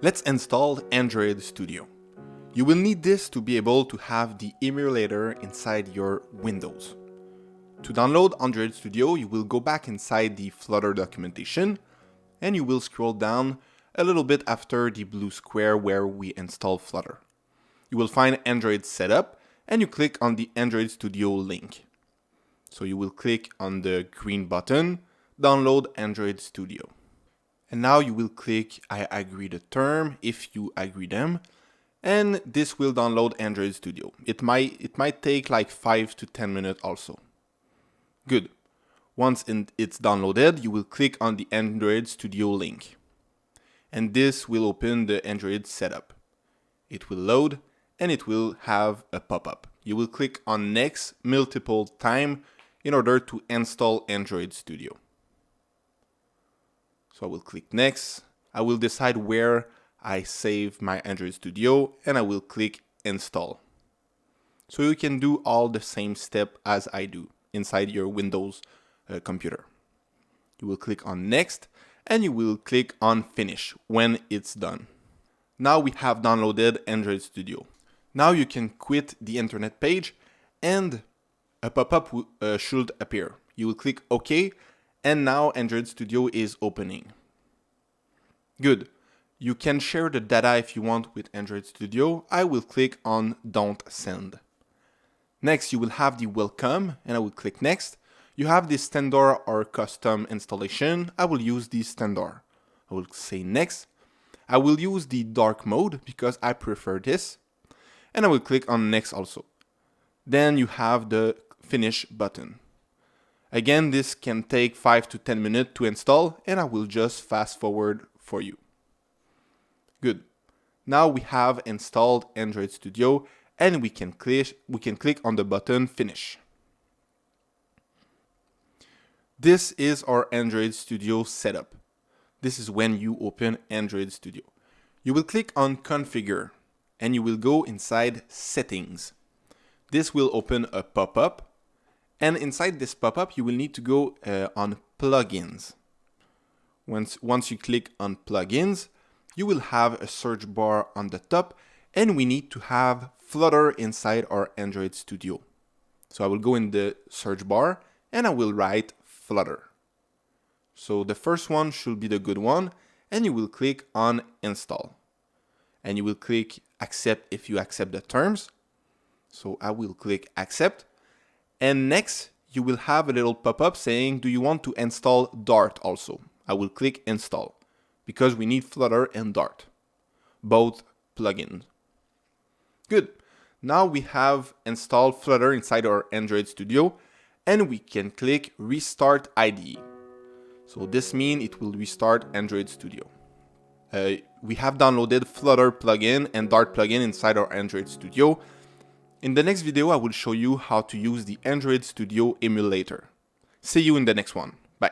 Let's install Android Studio. You will need this to be able to have the emulator inside your Windows. To download Android Studio, you will go back inside the Flutter documentation and you will scroll down a little bit after the blue square where we install Flutter. You will find Android Setup and you click on the Android Studio link. So you will click on the green button, Download Android Studio. And now you will click I agree the term if you agree them, and this will download Android Studio. It might take like 5 to 10 minutes also. Good. Once it's downloaded, you will click on the Android Studio link. And this will open the Android setup. It will load and it will have a pop-up. You will click on Next multiple times in order to install Android Studio. So I will click Next. I will decide where I save my Android Studio and I will click Install. So you can do all the same step as I do inside your Windows computer. You will click on Next and you will click on Finish when it's done. Now we have downloaded Android Studio. Now you can quit the internet page and a pop-up should appear. You will click OK and now Android Studio is opening. Good. You can share the data if you want with Android Studio. I will click on Don't Send. Next, you will have the Welcome, and I will click Next. You have the standard or custom installation. I will use the standard. I will say Next. I will use the dark mode because I prefer this. And I will click on Next also. Then you have the Finish button. Again, this can take 5 to 10 minutes to install, and I will just fast forward for you. Good. Now we have installed Android Studio and we can click on the button Finish. This is our Android Studio setup. This is when you open Android Studio. You will click on Configure and you will go inside Settings. This will open a pop-up, and inside this pop-up you will need to go on Plugins. Once you click on Plugins, you will have a search bar on the top and we need to have Flutter inside our Android Studio. So I will go in the search bar and I will write Flutter. So the first one should be the good one and you will click on Install. And you will click Accept if you accept the terms. So I will click Accept. And next you will have a little pop-up saying, do you want to install Dart also? I will click Install because we need Flutter and Dart, both plugins. Good. Now we have installed Flutter inside our Android Studio and we can click Restart IDE. So this means it will restart Android Studio. We have downloaded Flutter plugin and Dart plugin inside our Android Studio. In the next video, I will show you how to use the Android Studio emulator. See you in the next one. Bye.